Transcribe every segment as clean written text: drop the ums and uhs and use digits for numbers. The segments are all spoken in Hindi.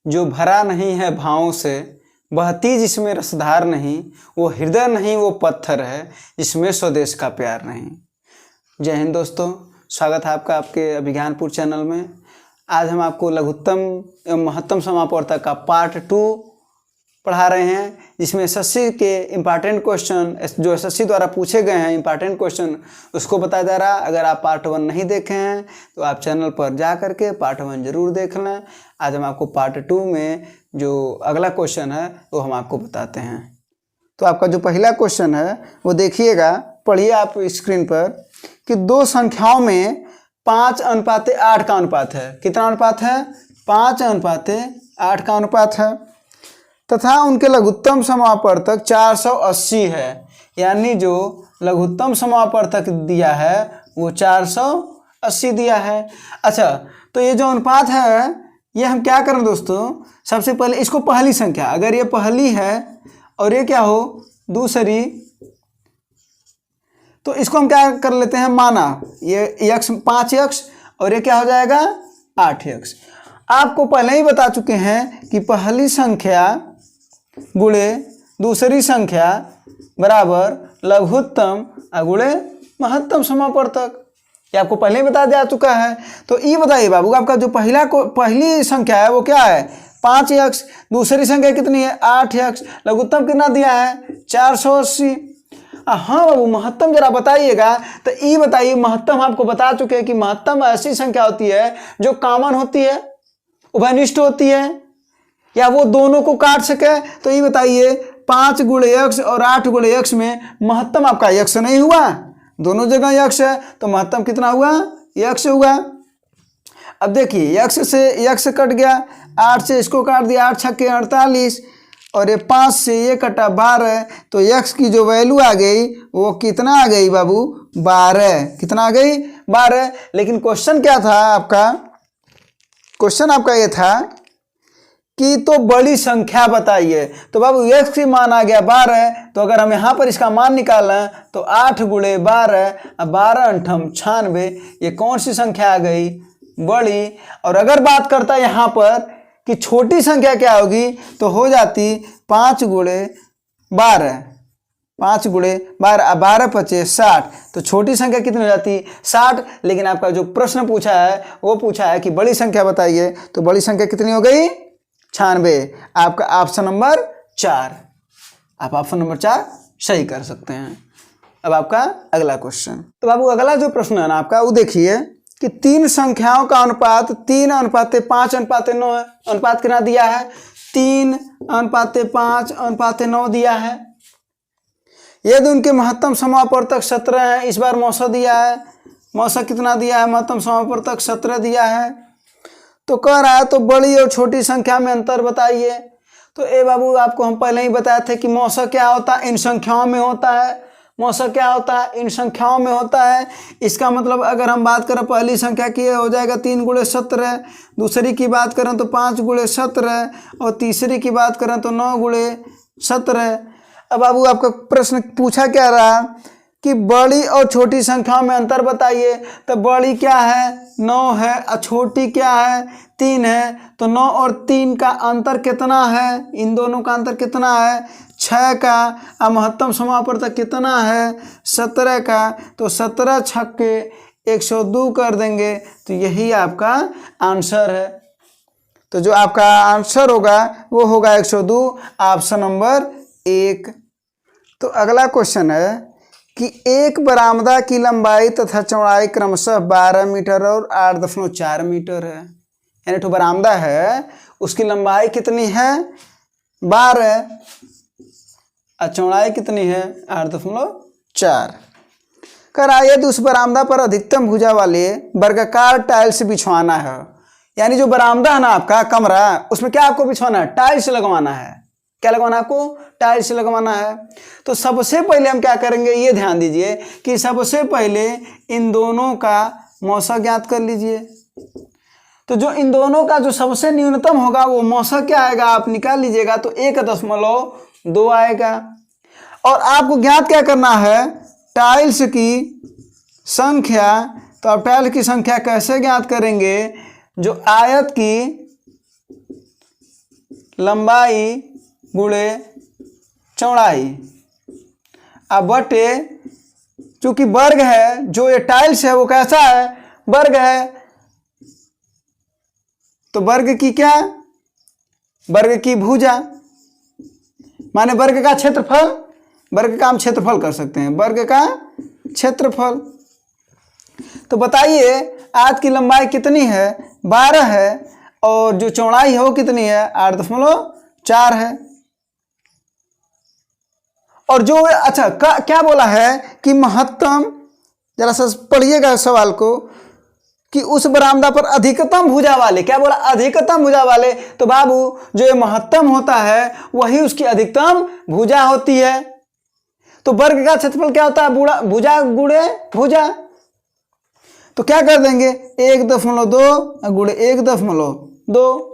जो भरा नहीं है भावों से, बहती जिसमें रसधार नहीं, वो हृदय नहीं वो पत्थर है, जिसमें स्वदेश का प्यार नहीं। जय हिंद दोस्तों, स्वागत है आपका आपके अभिज्ञानपुर चैनल में। आज हम आपको लघुत्तम एवं महत्तम समापवर्तक का पार्ट 2 पढ़ा रहे हैं, जिसमें एसएससी के इम्पॉर्टेंट क्वेश्चन जो एसएससी द्वारा पूछे गए हैं इम्पॉर्टेंट क्वेश्चन उसको बताया जा रहा है। अगर आप पार्ट 1 नहीं देखे हैं तो आप चैनल पर जा करके पार्ट 1 जरूर देख लें। आज हम आपको पार्ट 2 में जो अगला क्वेश्चन है वो हम आपको बताते हैं। तो आपका जो पहला क्वेश्चन है वो देखिएगा, पढ़िए आप स्क्रीन पर कि दो संख्याओं में 5:8 का अनुपात है। कितना अनुपात है? 5:8 का अनुपात है तथा उनके लघुत्तम समापवर्तक 480 है। यानी जो लघुत्तम समापवर्तक दिया है वो 480 दिया है। अच्छा, तो ये जो अनुपात है ये हम क्या करें दोस्तों, सबसे पहले इसको पहली संख्या, अगर ये पहली है और ये क्या हो दूसरी, तो इसको हम क्या कर लेते हैं, माना ये x 5x और ये क्या हो जाएगा 8x। आपको पहले ही बता चुके हैं कि पहली संख्या गुणे दूसरी संख्या बराबर लघुत्तम गुणे महत्तम समापवर्तक, ये आपको पहले ही बता दिया चुका है। तो ये बताइए बाबू, आपका जो पहली संख्या है वो क्या है 5x, दूसरी संख्या कितनी है 8x, लघुत्तम कितना दिया है 480। हाँ बाबू, महत्तम जरा बताइएगा। तो ये बताइए, महत्तम आपको बता चुके हैं कि महत्तम ऐसी संख्या होती है जो कॉमन होती है, उभयनिष्ठ होती है, या वो दोनों को काट सके। तो ये बताइए 5 गुणे x और 8 गुणे x में महत्तम आपका x नहीं हुआ, दोनों जगह x है, तो महत्तम कितना हुआ x हुआ। अब देखिए x से x कट गया, 8 से इसको काट दिया, 8 छक्के 48 और ये 5 से ये कटा 12, तो x की जो वैल्यू आ गई वो कितना आ गई बाबू 12। कितना आ गई 12। लेकिन क्वेश्चन क्या था आपका, क्वेश्चन आपका ये था कि तो बड़ी संख्या बताइए। तो बाबू x की मान आ गया 12, तो अगर हम यहाँ पर इसका मान निकालें तो 8 गुणे 12, 12 8 96, ये कौन सी संख्या आ गई बड़ी। और अगर बात करता यहाँ पर कि छोटी संख्या क्या होगी, तो हो जाती 5 गुणे 12, 5 गुणे 12, 12 5 60, तो छोटी संख्या कितनी हो जाती 60। लेकिन आपका जो प्रश्न पूछा है वो पूछा है कि बड़ी संख्या बताइए, तो बड़ी संख्या कितनी हो गई 96। आपका ऑप्शन नंबर 4, आप ऑप्शन नंबर 4 सही कर सकते हैं। अब आपका अगला क्वेश्चन, तो बाबू अगला जो प्रश्न है ना आपका वो देखिए कि 3 संख्याओं का अनुपात 3:5:9 है। अनुपात कितना दिया है 3:5:9 दिया है। यदि उनके महत्तम समापवर्तक 17 है, इस बार मौसा दिया है, मौसा कितना दिया है महत्तम समापवर्तक 17 दिया है। तो कह रहा है तो बड़ी और छोटी संख्या में अंतर बताइए। तो ए बाबू आपको हम पहले ही बताए थे कि मौसा क्या होता है इन संख्याओं में होता है, मौसा क्या होता है इन संख्याओं में होता है। इसका मतलब अगर हम बात करें पहली संख्या की हो जाएगा 3 गुणे 17, दूसरी की बात करें तो 5 गुणे 17 और तीसरी की बात करें तो 9 गुणे 17। अब बाबू आपका प्रश्न पूछा क्या रहा कि बड़ी और छोटी संख्याओं में अंतर बताइए। तो बड़ी क्या है 9 है और छोटी क्या है 3 है, तो 9 और 3 का अंतर कितना है, इन दोनों का अंतर कितना है 6 का। और महत्तम समापवर्तक कितना है 17 का, तो 17 छक्के 102 कर देंगे, तो यही आपका आंसर है। तो जो आपका आंसर होगा वो होगा 102, ऑप्शन नंबर 1। तो अगला क्वेश्चन है कि एक बरामदा की लंबाई तथा चौड़ाई क्रमशः 12 मीटर और 8.4 मीटर है। यानी तो बरामदा है उसकी लंबाई कितनी है 12 और चौड़ाई कितनी है 8.4। कराइए तो उस बरामदा पर अधिकतम भुजा वाले वर्गाकार टाइल्स बिछवाना है। यानी जो बरामदा है ना आपका कमरा, उसमें क्या आपको बिछवाना है टाइल्स लगवाना है। क्या लगवाना है आपको टाइल्स लगवाना है। तो सबसे पहले हम क्या करेंगे ये ध्यान दीजिए कि सबसे पहले इन दोनों का मौसा ज्ञात कर लीजिए। तो जो इन दोनों का जो सबसे न्यूनतम होगा वो मौसा क्या आएगा आप निकाल लीजिएगा, तो 1.2 आएगा। और आपको ज्ञात क्या करना है टाइल्स की संख्या। तो आप टाइल्स की संख्या कैसे ज्ञात करेंगे, जो आयत की लंबाई गुणे चौड़ाई। अब बटे, चूंकि वर्ग है, जो ये टाइल्स है वो कैसा है, वर्ग है, तो वर्ग की क्या, वर्ग की भुजा, माने वर्ग का क्षेत्रफल, वर्ग का हम क्षेत्रफल कर सकते हैं, वर्ग का क्षेत्रफल। तो बताइए आज की लंबाई कितनी है, 12 है, और जो चौड़ाई है वो कितनी है, 8.4 है। और जो अच्छा क्या बोला है कि महत्तम, जरा सा पढ़िएगा सवाल को, कि उस बरामदा पर अधिकतम भुजा वाले, क्या बोला, अधिकतम भुजा वाले। तो बाबू जो ये महत्तम होता है वही उसकी अधिकतम भुजा होती है। तो वर्ग का क्षेत्रफल क्या होता है, भुजा गुणे भुजा। तो क्या कर देंगे, 1.2 गुणे 1.2।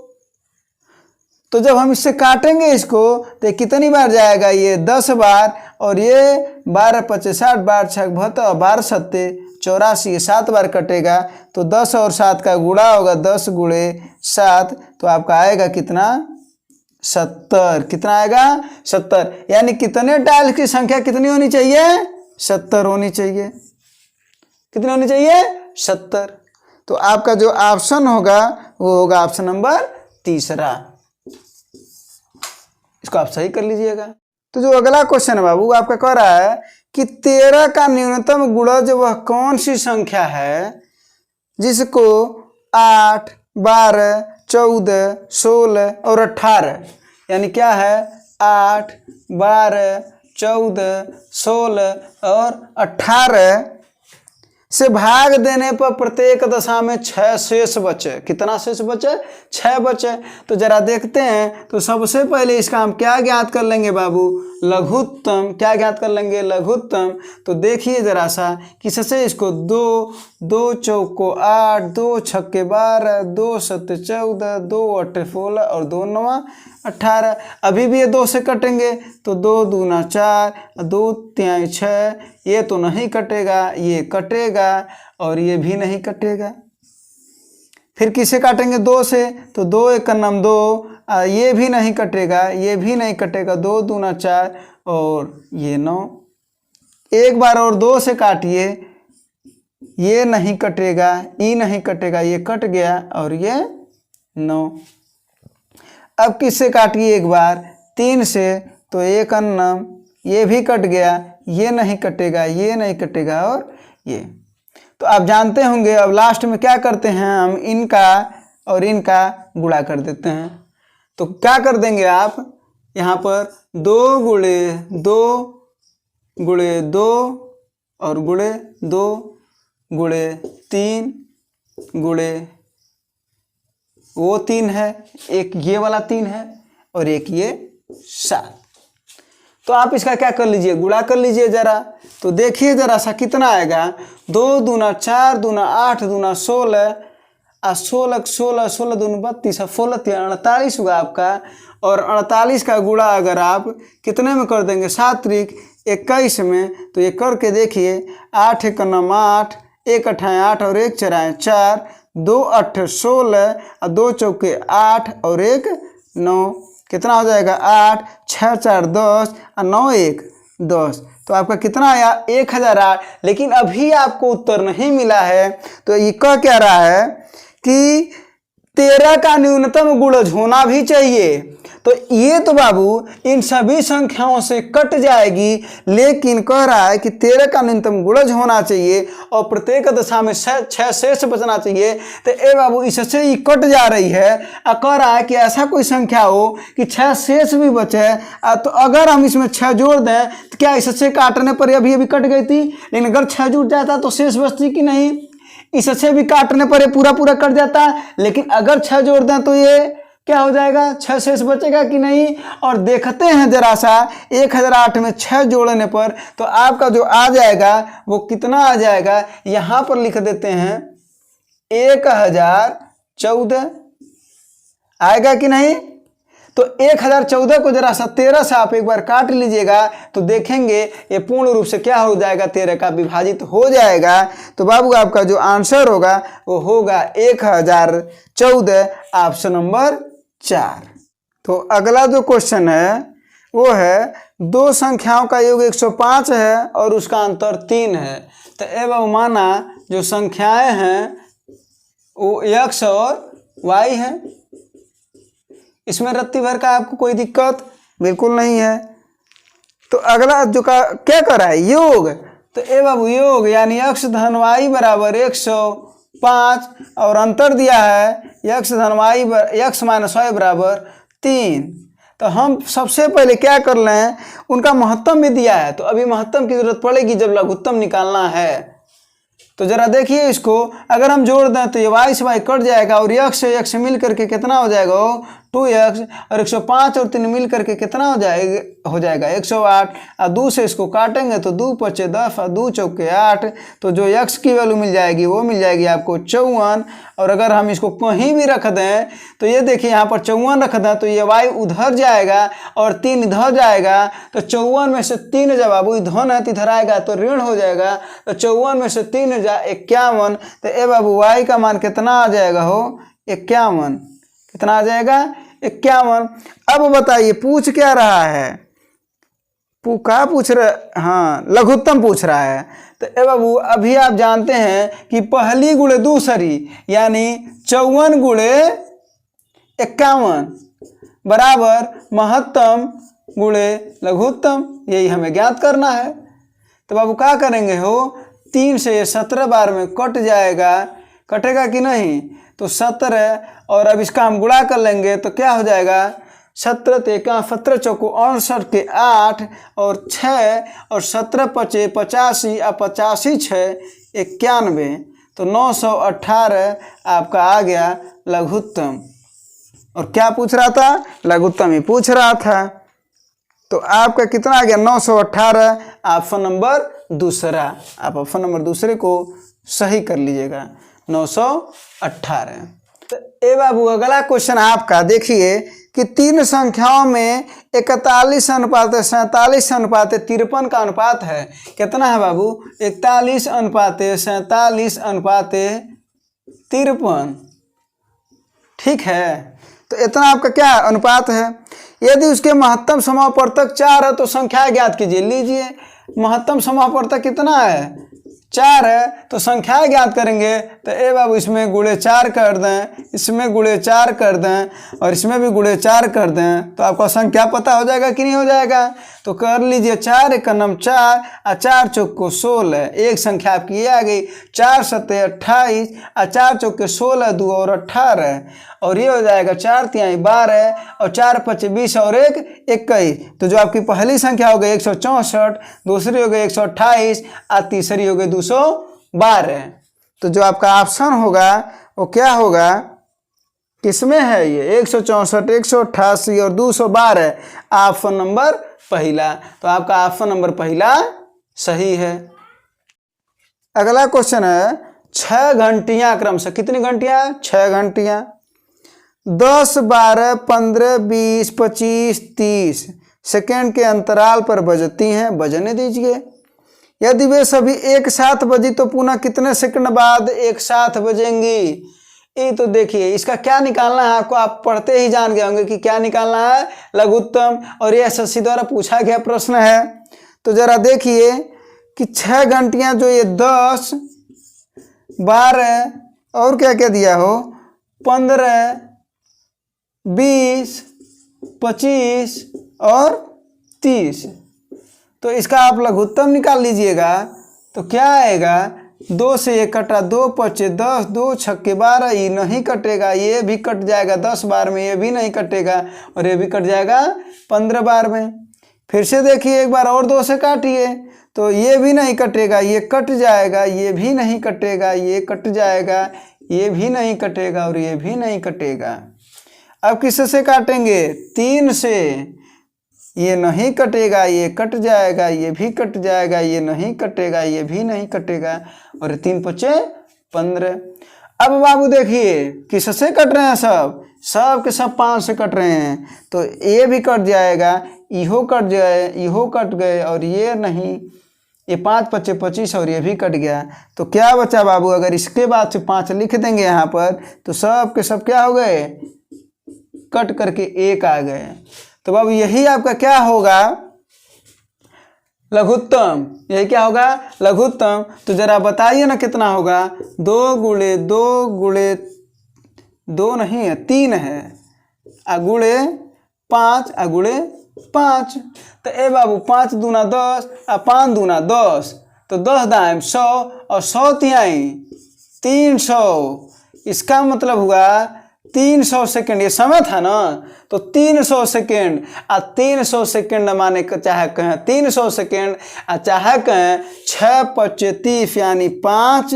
तो जब हम इससे काटेंगे इसको तो कितनी बार जाएगा, ये 10 बार, और ये 12 25 60 12 6 72 12 7 84, ये 7 बार कटेगा। तो 10 और 7 का गुणा होगा, 10 गुणे 7, तो आपका आएगा कितना, 70। कितना आएगा, 70। यानी कितने टाइल्स की संख्या कितनी होनी चाहिए, 70 होनी चाहिए। कितनी होनी चाहिए, 70। तो आपका जो ऑप्शन होगा वो होगा ऑप्शन नंबर तीसरा। इसको आप सही कर लीजिएगा। तो जो अगला क्वेश्चन है बाबू आपका कह रहा है कि 13 का न्यूनतम गुणज वह कौन सी संख्या है जिसको 8, 12, 14, 16 और 18, यानी क्या है, 8, 12, 14, 16 और 18 से भाग देने पर प्रत्येक दशा में 6 शेष बचे। कितना शेष बचे, 6 बचे। तो जरा देखते हैं। तो सबसे पहले इसका हम क्या ज्ञात कर लेंगे बाबू, लघुत्तम। क्या ज्ञात कर लेंगे, लघुत्तम। तो देखिए जरा सा कि सबसे इसको 2 चौको 8, 2 छक्के 12, 2 सत्ते 14, 2 अट्ठे 16 और 2 नवा 18। अभी भी ये 2 से कटेंगे तो 2 दूना 4, 2 तिहाई 6, ये तो नहीं कटेगा, ये कटेगा और ये भी नहीं कटेगा। फिर किसे काटेंगे, 2 से, तो 2 एक नम 2, ये भी नहीं कटेगा, ये भी नहीं कटेगा, 2 दूना 4 और ये 9। एक बार और 2 से काटिए, ये नहीं कटेगा, ई नहीं कटेगा, ये कट गया और ये 9। अब किससे काटिए एक बार, 3 से, तो एक अन्नम, ये भी कट गया, ये नहीं कटेगा, ये नहीं कटेगा और ये। तो आप जानते होंगे अब लास्ट में क्या करते हैं, हम इनका और इनका गुणा कर देते हैं। तो क्या कर देंगे आप, यहाँ पर 2 गुणे 2 गुणे 2 और गुणे 2 गुणे 3 गुणे वो 3 है, एक ये वाला 3 है और एक ये 7। तो आप इसका क्या कर लीजिए, गुणा कर लीजिए जरा। तो देखिए जरा सा कितना आएगा, 2 दूना 4 दूना 8 दूना 16 और 16 16 16 दूना 32 16 48 हुआ आपका। और 48 का गुणा अगर आप कितने में कर देंगे, 7 त्रिक 21 में, तो ये करके देखिए, 8 एक नम 8, 1 अठाएँ 8 और 1 चराएँ 4, 2 अट्ठे 16 और 2 चौके 8 और 1 9। कितना हो जाएगा, 8 6 4 10 और 9 1 10। तो आपका कितना आया, 1008। लेकिन अभी आपको उत्तर नहीं मिला है। तो ये कह क्या रहा है कि 13 का न्यूनतम गुणज होना भी चाहिए। तो ये तो बाबू इन सभी संख्याओं से कट जाएगी, लेकिन कह रहा है कि 13 का न्यूनतम गुणज होना चाहिए और प्रत्येक दशा में 6 शेष बचना चाहिए। तो ए बाबू इससे ही कट जा रही है और कह रहा है कि ऐसा कोई संख्या हो कि 6 शेष भी बचे। तो अगर हम इसमें 6 जोड़ दें तो क्या इससे काटने पर अभी कट गई थी, लेकिन अगर 6 जुड़ जाता तो शेष बचती कि नहीं, इससे भी काटने पर ये पूरा पूरा कट जाता है। लेकिन अगर 6 जोड़ दें तो ये क्या हो जाएगा, 6 शेष बचेगा कि नहीं। और देखते हैं जरा सा 1008 में 6 जोड़ने पर तो आपका जो आ जाएगा वो कितना आ जाएगा, यहाँ पर लिख देते हैं 1014 आएगा कि नहीं। तो 1014 को जरा सा 13 से आप एक बार काट लीजिएगा तो देखेंगे ये पूर्ण रूप से क्या हो जाएगा, 13 का विभाजित हो जाएगा। तो बाबू आपका जो आंसर होगा वो होगा 1014, ऑप्शन नंबर 4। तो अगला जो क्वेश्चन है वो है दो संख्याओं का योग 105 है और उसका अंतर 3 है। तो एवं माना जो संख्याएं हैं वो x और y है। इसमें रत्ती भर का आपको कोई दिक्कत बिल्कुल नहीं है। तो अगला जो क्या कर रहा है योग, तो ए बाबू योग यानी x धन y बराबर 105 और अंतर दिया है x धन y x माइनस y बराबर 3। तो हम सबसे पहले क्या कर रहे हैं, उनका महत्तम भी दिया है तो अभी महत्तम की जरूरत पड़ेगी जब लघुत्तम निकालना है। तो जरा देखिए इसको, अगर हम जोड़ दें तो ये y से y कट जाएगा और x से x मिल करके कितना हो जाएगा 2x और 105 और 3 मिल करके कितना हो जाएगा 108। और 2 से इसको काटेंगे तो 2 पचे 10 और 2 चौके 8। तो जो x की वैल्यू मिल जाएगी वो मिल जाएगी आपको 54। और अगर हम इसको कहीं भी रख दें तो ये देखिए यहाँ पर 54 रख दें तो ये y उधर जाएगा और 3 इधर जाएगा। तो 54 में से 3 जब बाबू धन है तो इधर आएगा तो ऋण हो जाएगा। तो 54 में से 3 51। तो ए बाबू y का मान कितना आ जाएगा 51। कितना आ जाएगा 51। अब बताइए पूछ क्या रहा है, क्या पूछ रहा, हाँ लघुत्तम पूछ रहा है। तो ए बाबू अभी आप जानते हैं कि पहली गुणे दूसरी यानी 54 गुणे 51 बराबर महत्तम गुणे लघुत्तम, यही हमें ज्ञात करना है। तो बाबू क्या करेंगे 3 से 17 बार में कट जाएगा, कटेगा कि नहीं, तो 17 और अब इसका हम गुणा कर लेंगे तो क्या हो जाएगा 17 तेका 17 चौको 68 के 8 और 6 और 17 पचे 85 और 85 6 91। तो 918 आपका आ गया लघुत्तम। और क्या पूछ रहा था, लघुत्तम ही पूछ रहा था। तो आपका कितना आ गया 918, ऑप्शन नंबर दूसरा। आप ऑप्शन नंबर दूसरे को सही कर लीजिएगा 918। तो ए बाबू अगला क्वेश्चन आपका देखिए कि 3 संख्याओं में 41 अनुपात 47 अनुपात 53 का अनुपात है। कितना है बाबू 41 अनुपात 47 अनुपात 53। ठीक है, तो इतना आपका क्या अनुपात है। यदि उसके महत्तम समापवर्तक 4 है तो संख्या ज्ञात कीजिए। लीजिए महत्तम समापवर्तक कितना है 4 है तो संख्या ज्ञात करेंगे। तो ए बाबू इसमें गुणे 4 कर दें, इसमें गुणे 4 कर दें और इसमें भी गुणे 4 कर दें तो आपका संख्या पता हो जाएगा कि नहीं हो जाएगा। तो कर लीजिए 4 एक नम 4 और 4 चौक को 16, एक संख्या आपकी ये आ गई 4 सत्ते 28 और 4 चौक के 16 2 और 18 और ये हो जाएगा 4 तिहाई 12 और 4 पचे 20 और 1 21। तो जो आपकी पहली संख्या हो गई 164, दूसरी हो गई 128 और तीसरी हो गई 212। तो जो आपका ऑप्शन होगा वो क्या होगा, किसमें है ये 164 188 और 212, ऑप्शन नंबर पहला। तो आपका ऑप्शन नंबर पहला सही है। अगला क्वेश्चन है 6 घंटियां क्रम से, कितनी घंटियां 6 घंटियां 10 12 15 20 25 30 सेकेंड के अंतराल पर बजती हैं, बजने दीजिए। यदि वे सभी एक साथ बजी तो पुनः कितने सेकंड बाद एक साथ बजेंगी। ये तो देखिए इसका क्या निकालना है आपको, आप पढ़ते ही जान गए होंगे कि क्या निकालना है लघुत्तम, और ये एसएससी द्वारा पूछा गया प्रश्न है। तो जरा देखिए कि 6 घंटियां जो ये 10 12 और क्या क्या दिया हो 15 20 25 और 30, तो इसका आप लघुत्तम निकाल लीजिएगा। तो क्या आएगा 2 से 1 कटा 2 पचे 10 2 छक्के 12, ये नहीं कटेगा, ये भी कट जाएगा 10 बार में, ये भी नहीं कटेगा और ये भी कट जाएगा 15 बार में। फिर से देखिए एक बार और 2 से काटिए तो ये भी नहीं कटेगा, ये कट जाएगा, ये भी नहीं कटेगा, ये कट जाएगा, ये भी नहीं कटेगा और ये भी नहीं कटेगा। अब किससे काटेंगे 3 से, ये नहीं कटेगा, ये कट जाएगा, ये भी कट जाएगा, ये नहीं कटेगा, ये भी नहीं कटेगा और 3 पचे 15। अब बाबू देखिए किससे कट रहे हैं, सब के सब 5 से कट रहे हैं। तो ये भी कट जाएगा, इहो कट जाए, इहो कट गए और ये नहीं, ये 5 पचे 25 और ये भी कट गया। तो क्या बचा बाबू, अगर इसके बाद से 5 लिख देंगे यहाँ पर तो सब के सब क्या हो गए कट करके 1 आ गए। तो अब यही आपका क्या होगा, लघुत्तम। यही क्या होगा, लघुत्तम। तो जरा बताइए ना कितना होगा, 2 गुणे 2 गुणे 2 नहीं है, 3 है, गुणे 5 गुणे 5। तो ए बाबू 5 दूना 10 और 5 दूना 10, तो 10 दाएं 100 और 100 तिहाई 300। इसका मतलब हुआ 300 सेकेंड, ये समय था ना, तो 300 सेकेंड। 300 सेकेंड माने चाहे कहें 300 सेकेंड, चाहे कहें 6 × 5 = 30 यानी 5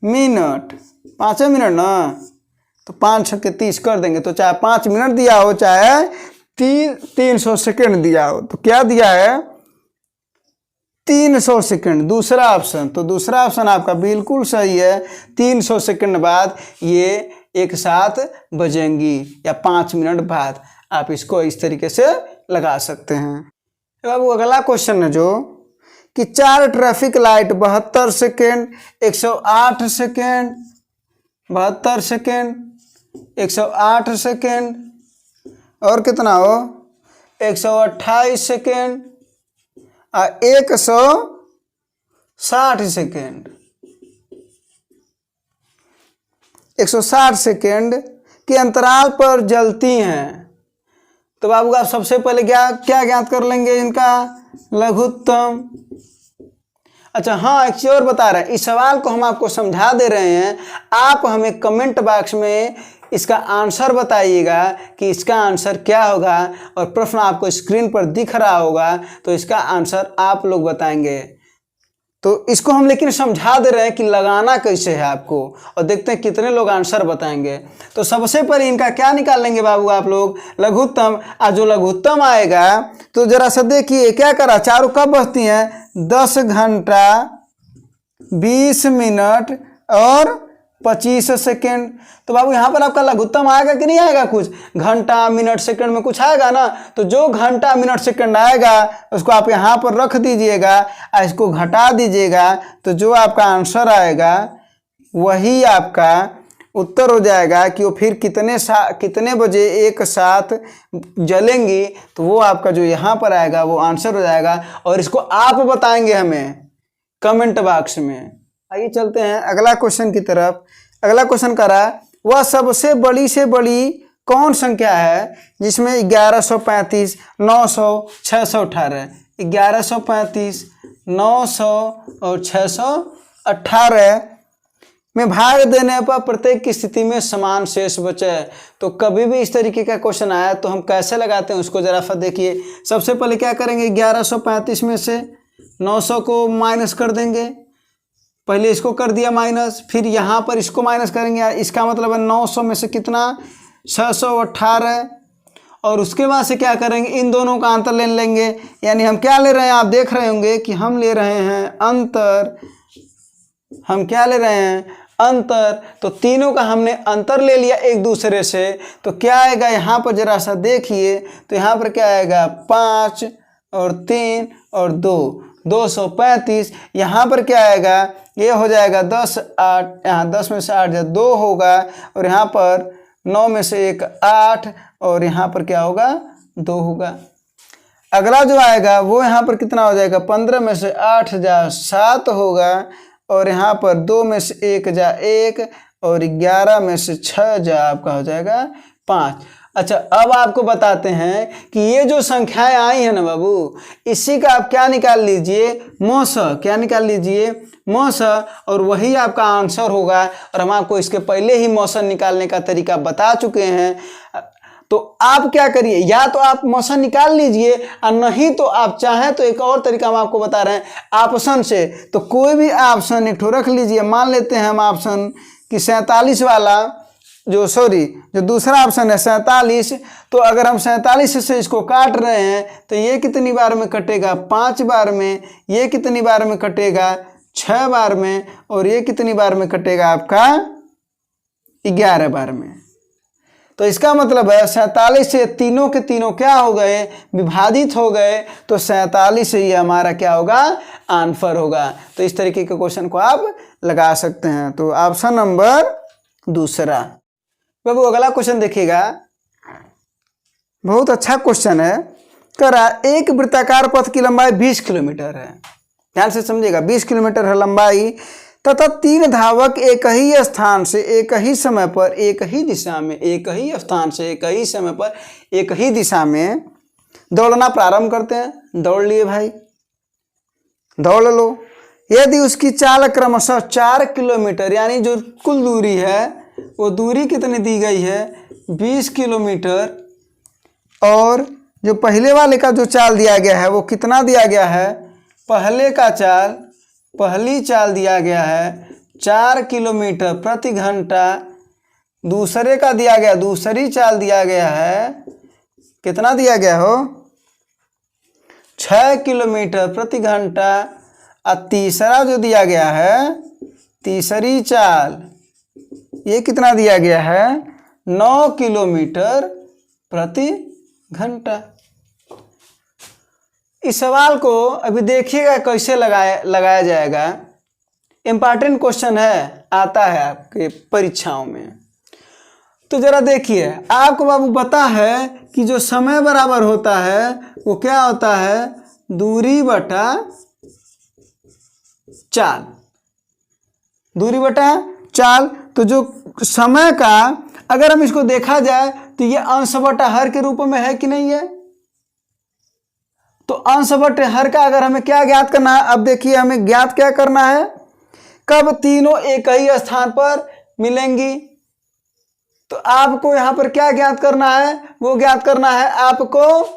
मिनट। 5 मिनट ना, तो 5 × 6 = 30 कर देंगे। तो चाहे 5 मिनट दिया हो, चाहे 300 सेकेंड दिया हो, तो क्या दिया है, 300 सेकेंड, दूसरा ऑप्शन। तो दूसरा ऑप्शन आपका बिल्कुल सही है। 300 सेकेंड बाद ये एक साथ बजेंगी, या 5 मिनट बाद। आप इसको इस तरीके से लगा सकते हैं। अब अगला क्वेश्चन है जो कि 4 traffic light 72 second, 108 second, 72 second, 108 second, और कितना हो 128 सेकेंड और 160 सेकेंड। 160 सेकेंड के अंतराल पर जलती हैं। तो बाबू आप सबसे पहले क्या ज्ञात कर लेंगे, इनका लघुत्तम। अच्छा हाँ, एक चीज और बता रहे हैं, इस सवाल को हम आपको समझा दे रहे हैं। आप हमें कमेंट बॉक्स में इसका आंसर बताइएगा कि इसका आंसर क्या होगा, और प्रश्न आपको स्क्रीन पर दिख रहा होगा, तो इसका आंसर आप लोग बताएंगे। तो इसको हम लेकिन समझा दे रहे हैं कि लगाना कैसे है आपको, और देखते हैं कितने लोग आंसर बताएंगे। तो सबसे पहले इनका क्या निकाल लेंगे बाबू आप लोग, लघुत्तम। जो लघुत्तम आएगा तो जरा सा देखिए क्या करा, चारों कब बजती हैं, 10 घंटा 20 मिनट और 25 सेकेंड। तो बाबू यहाँ पर आपका लघुत्तम आएगा कि नहीं आएगा, कुछ घंटा मिनट सेकंड में कुछ आएगा ना। तो जो घंटा मिनट सेकंड आएगा उसको आप यहाँ पर रख दीजिएगा और इसको घटा दीजिएगा। तो जो आपका आंसर आएगा वही आपका उत्तर हो जाएगा कि वो फिर कितने बजे एक साथ जलेंगी। तो वो आपका जो यहाँ पर आएगा वो आंसर हो जाएगा, और इसको आप बताएंगे हमें कमेंट बॉक्स में। आइए चलते हैं अगला क्वेश्चन की तरफ। अगला क्वेश्चन कह रहा है, वह सबसे बड़ी से बड़ी कौन संख्या है जिसमें 1135, 900, 618, 1135, 900 और 618 में भाग देने पर प्रत्येक की स्थिति में समान शेष बचे। तो कभी भी इस तरीके का क्वेश्चन आया तो हम कैसे लगाते हैं उसको जरा सा देखिए। सबसे पहले क्या करेंगे, 1135 में से 900 को माइनस कर देंगे। पहले इसको कर दिया माइनस, फिर यहाँ पर इसको माइनस करेंगे। इसका मतलब है 900 में से कितना, 618। और उसके बाद से क्या करेंगे, इन दोनों का अंतर ले लेंगे। यानी हम क्या ले रहे हैं, आप देख रहे होंगे कि हम ले रहे हैं अंतर। हम क्या ले रहे हैं, अंतर। तो तीनों का हमने अंतर ले लिया एक दूसरे से। तो क्या आएगा यहाँ पर जरा सा देखिए, तो यहाँ पर क्या आएगा, 5 और 3 और 2, 235। यहाँ पर क्या आएगा, ये हो जाएगा 10, 8, यहाँ 10 में से 8 या 2 होगा, और यहाँ पर 9 में से 1 8, और यहाँ पर क्या होगा, 2 होगा। अगला जो आएगा वो यहाँ पर कितना हो जाएगा, 15 में से 8 जा 7 होगा, और यहाँ पर 2 में से 1 जा 1, और 11 में से 6 जा आपका हो जाएगा 5। अच्छा अब आपको बताते हैं कि ये जो संख्याएं आई हैं ना बाबू, इसी का आप क्या निकाल लीजिए, मौसा। क्या निकाल लीजिए, मौसा, और वही आपका आंसर होगा। और हम आपको इसके पहले ही मौसा निकालने का तरीका बता चुके हैं। तो आप क्या करिए, या तो आप मौसा निकाल लीजिए, और नहीं तो आप चाहें तो एक और तरीका हम आपको बता रहे हैं, ऑप्शन से। तो कोई भी ऑप्शन एक ठो रख लीजिए। मान लेते हैं हम ऑप्शन कि 47 वाला, जो दूसरा ऑप्शन है 47। तो अगर हम 47 से इसको काट रहे हैं तो ये कितनी बार में कटेगा, 5 बार में। ये कितनी बार में कटेगा, 6 बार में। और ये कितनी बार में कटेगा आपका, 11 बार में। तो इसका मतलब है 47 से तीनों के तीनों क्या हो गए, विभाजित हो गए। तो 47 से ये हमारा क्या होगा, आंसर होगा। तो इस तरीके के क्वेश्चन को आप लगा सकते हैं। तो ऑप्शन नंबर दूसरा। बाबू अगला क्वेश्चन देखिएगा, बहुत अच्छा क्वेश्चन है। करा एक वृत्ताकार पथ की लंबाई 20 किलोमीटर है, ध्यान से समझिएगा, 20 किलोमीटर है लंबाई, तथा 3 धावक एक ही स्थान से एक ही समय पर एक ही दिशा में, एक ही स्थान से एक ही समय पर एक ही दिशा में दौड़ना प्रारंभ करते हैं। दौड़ लिए भाई, दौड़ लो। यदि उसकी चाल क्रमशः 4 किलोमीटर, यानी जो कुल दूरी है वो दूरी कितनी दी गई है, 20 किलोमीटर, और जो पहले वाले का जो चाल दिया गया है वो कितना दिया गया है, पहली चाल दिया गया है 4 किलोमीटर प्रति घंटा, दूसरे का दिया गया, दूसरी चाल दिया गया है, कितना दिया गया हो, 6 किलोमीटर प्रति घंटा, और तीसरा जो दिया गया है, तीसरी चाल, ये कितना दिया गया है, 9 किलोमीटर प्रति घंटा। इस सवाल को अभी देखिएगा कैसे लगाया जाएगा। इम्पॉर्टेंट क्वेश्चन है, आता है आपके परीक्षाओं में। तो जरा देखिए, आपको बाबू पता है कि जो समय बराबर होता है वो क्या होता है, दूरी बटा चाल, दूरी बटा चाल। तो जो समय का अगर हम इसको देखा जाए तो ये अंश बटा हर के रूप में है कि नहीं है। तो अंश बटे हर का अगर हमें क्या ज्ञात करना है, अब देखिए हमें ज्ञात क्या करना है, कब तीनों एक ही स्थान पर मिलेंगी। तो आपको यहां पर क्या ज्ञात करना है, वो ज्ञात करना है आपको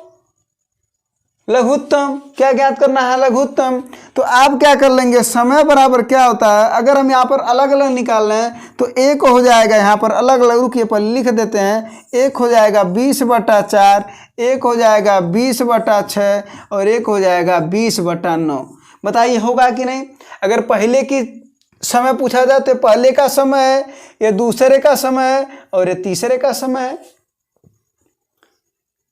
लघुत्तम। क्या ज्ञात करना है, लघुत्तम। तो आप क्या कर लेंगे, समय बराबर क्या होता है, अगर हम यहाँ पर अलग अलग निकाल लें तो एक हो जाएगा, यहाँ पर अलग अलग, रुकिए पर लिख देते हैं, एक हो जाएगा 20/4, एक हो जाएगा 20/6 और एक हो जाएगा 20/9। बताइए होगा कि नहीं। अगर पहले की समय पूछा जाए तो पहले का समय है, ये दूसरे का समय है और ये तीसरे का समय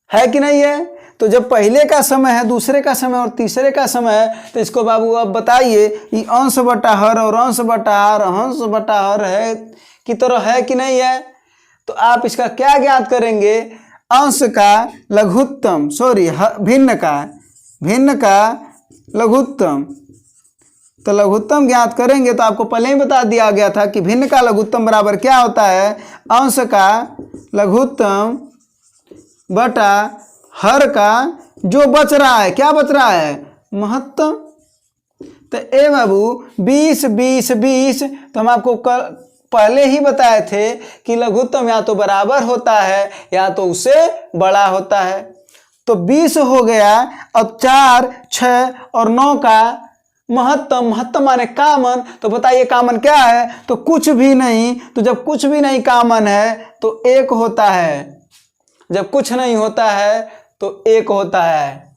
है कि नहीं है। तो जब पहले का समय है, दूसरे का समय और तीसरे का समय है, तो इसको बाबू अब बताइए कि अंश बटा हर और अंश बटा हर, अंश बटा हर है की तरह है कि नहीं है। तो आप इसका क्या ज्ञात करेंगे, अंश का लघुत्तम, सॉरी भिन्न का लघुत्तम। तो लघुत्तम ज्ञात करेंगे तो आपको पहले ही बता दिया गया था कि भिन्न का लघुत्तम बराबर क्या होता है, अंश का लघुत्तम बटा हर का जो बच रहा है, क्या बच रहा है, महत्तम। तो ए बाबू 20 20 20, तो हम आपको पहले ही बताए थे कि लघुत्तम या तो बराबर होता है या तो उससे बड़ा होता है। तो 20 हो गया और 4 6 और 9 का महत्तम, महत्तम माने कामन। तो बताइए कामन क्या है, तो कुछ भी नहीं। तो जब कुछ भी नहीं कामन है तो एक होता है, जब कुछ नहीं होता है तो एक होता है।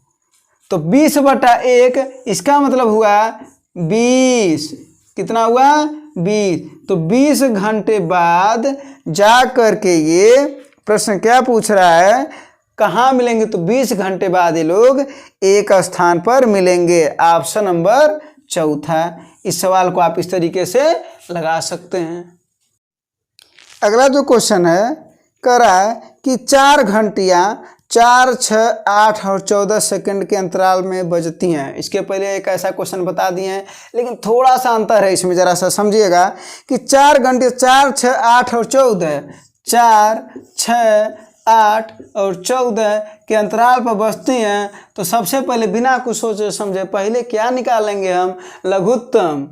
तो 20/1, इसका मतलब हुआ 20, कितना हुआ 20। तो 20 घंटे बाद जा करके ये प्रश्न क्या पूछ रहा है, कहाँ मिलेंगे। तो 20 घंटे बाद ये लोग एक स्थान पर मिलेंगे। ऑप्शन नंबर चौथा। इस सवाल को आप इस तरीके से लगा सकते हैं। अगला जो क्वेश्चन है, कह रहा है कि 4 घंटियाँ 4 6 8 और 14 सेकंड के अंतराल में बजती हैं। इसके पहले एक ऐसा क्वेश्चन बता दिए हैं, लेकिन थोड़ा सा अंतर है इसमें, ज़रा सा समझिएगा कि 4 घंटे 4 6 8 और 14, 4 6 8 और 14 के अंतराल पर बजती हैं। तो सबसे पहले बिना कुछ सोचे समझे पहले क्या निकालेंगे हम, लघुत्तम।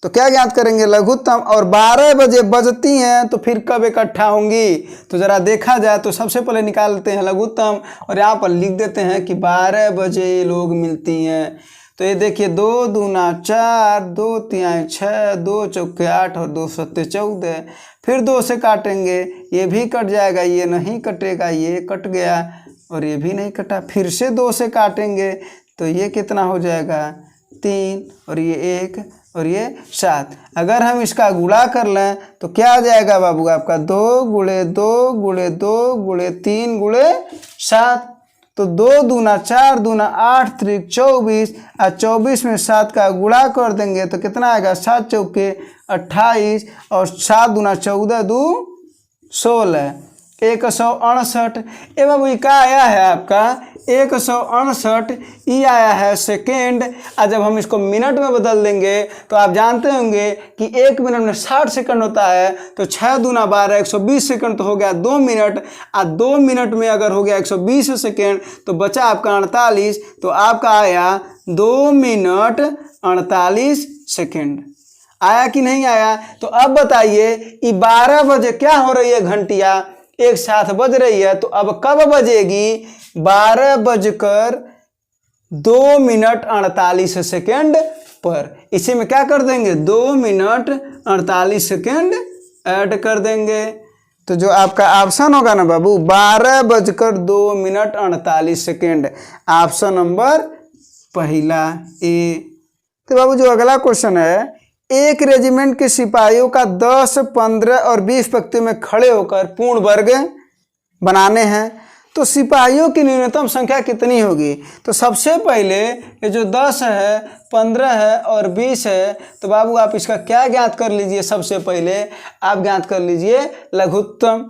तो क्या ज्ञात करेंगे, लघुत्तम। और 12 बजे बजती हैं तो फिर कब इकट्ठा होंगी। तो ज़रा देखा जाए तो सबसे पहले निकालते हैं लघुत्तम और यहाँ पर लिख देते हैं कि 12 बजे लोग मिलती हैं। तो ये देखिए 2 दूना 4, 2 तिहाई 6, 2 चौके 8 और 2 सत्ते 14। फिर 2 से काटेंगे, ये भी कट जाएगा, ये नहीं कटेगा, ये कट गया और ये भी नहीं कटा। फिर से 2 से काटेंगे तो ये कितना हो जाएगा, 3 और ये 1 और ये 7। अगर हम इसका गुणा कर लें तो क्या आ जाएगा बाबू आपका, 2 गुणे 2 गुणे 2 गुणे 3 गुणे 7। तो 2 दूना 4 दूना 8 त्रिक 24 और 24 में 7 का गुणा कर देंगे तो कितना आएगा, 7 चौके 28 और 7 दूना 14 दू 16। 168। ए बाबू ये क्या आया है आपका 168, ये आया है सेकेंड। और जब हम इसको मिनट में बदल देंगे तो आप जानते होंगे कि 1 मिनट में 60 सेकंड होता है, तो 6 दूना 12 120 सेकंड तो हो गया 2 मिनट। और 2 मिनट में अगर हो गया 120 सेकंड तो बचा आपका 48, तो आपका आया 2 मिनट 48 सेकंड। आया कि नहीं आया? तो अब बताइए ये 12 बजे क्या हो रही है, घंटिया एक साथ बज रही है, तो अब कब बजेगी? 12 बजकर 2 मिनट 48 सेकेंड पर। इसी में क्या कर देंगे 2 मिनट 48 सेकेंड ऐड कर देंगे। तो जो आपका ऑप्शन होगा ना बाबू 12 बजकर 2 मिनट 48 सेकेंड, ऑप्शन नंबर पहला ए। तो बाबू जो अगला क्वेश्चन है, एक रेजिमेंट के सिपाहियों का 10, 15 और 20 पंक्तियों में खड़े होकर पूर्ण वर्ग बनाने हैं, तो सिपाहियों की न्यूनतम संख्या कितनी होगी? तो सबसे पहले ये जो 10 है, 15 है और 20 है, तो बाबू आप इसका क्या ज्ञात कर लीजिए? सबसे पहले आप ज्ञात कर लीजिए लघुत्तम।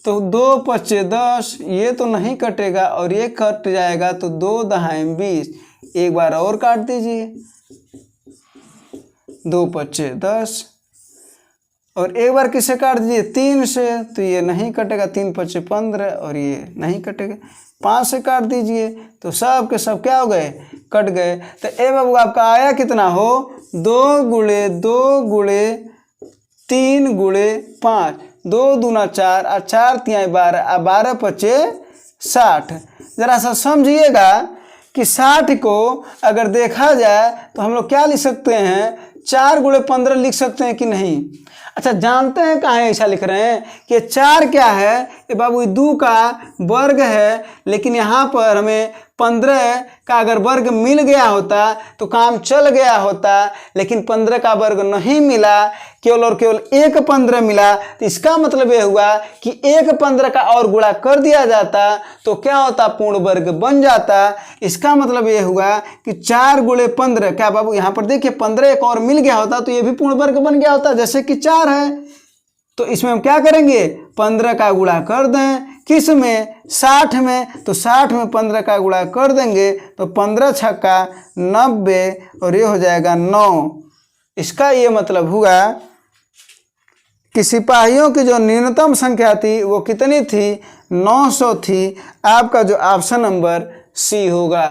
तो 2 पच्चे 10, ये तो नहीं कटेगा और ये कट जाएगा, तो 2 दहाई 20। एक बार और काट दीजिए, 2 पच्चे 10, और एक बार किससे काट दीजिए 3 से, तो ये नहीं कटेगा, 3 पच्चे 15 और ये नहीं कटेगा। 5 से काट दीजिए, तो सब के सब क्या हो गए? कट गए। तो ए बाबू आपका आया कितना हो? 2 गुणे 2 गुणे 3 गुणे 5, 2 दूना 4 और 4 तिहाई 12 और 12 पच्चे 60। जरा सा समझिएगा कि 60 को अगर देखा जाए तो हम लोग क्या लिख सकते हैं? 4 गुणे 15 लिख सकते हैं कि नहीं? अच्छा, जानते हैं कहाँ ऐसा लिख रहे हैं कि 4 क्या है? ये बाबू 2 का वर्ग है, लेकिन यहाँ पर हमें 15 का अगर वर्ग मिल गया होता तो काम चल गया होता, लेकिन 15 का वर्ग नहीं मिला, केवल और केवल एक 15 मिला। तो इसका मतलब ये हुआ कि एक 15 का और गुणा कर दिया जाता तो क्या होता? पूर्ण वर्ग बन जाता। इसका मतलब ये हुआ कि 4 गुणे 15, क्या बाबू यहाँ पर देखिए 15 एक और मिल गया होता तो ये भी पूर्ण वर्ग बन गया होता, जैसे कि 4 है। तो इसमें हम क्या करेंगे? 15 का गुणा कर दें, किस में? 60 में। तो 60 में 15 का गुणा कर देंगे तो 15 छक्का 90 और ये हो जाएगा 9। इसका ये मतलब हुआ कि सिपाहियों की जो न्यूनतम संख्या थी वो कितनी थी? 900 थी। आपका जो ऑप्शन नंबर सी होगा।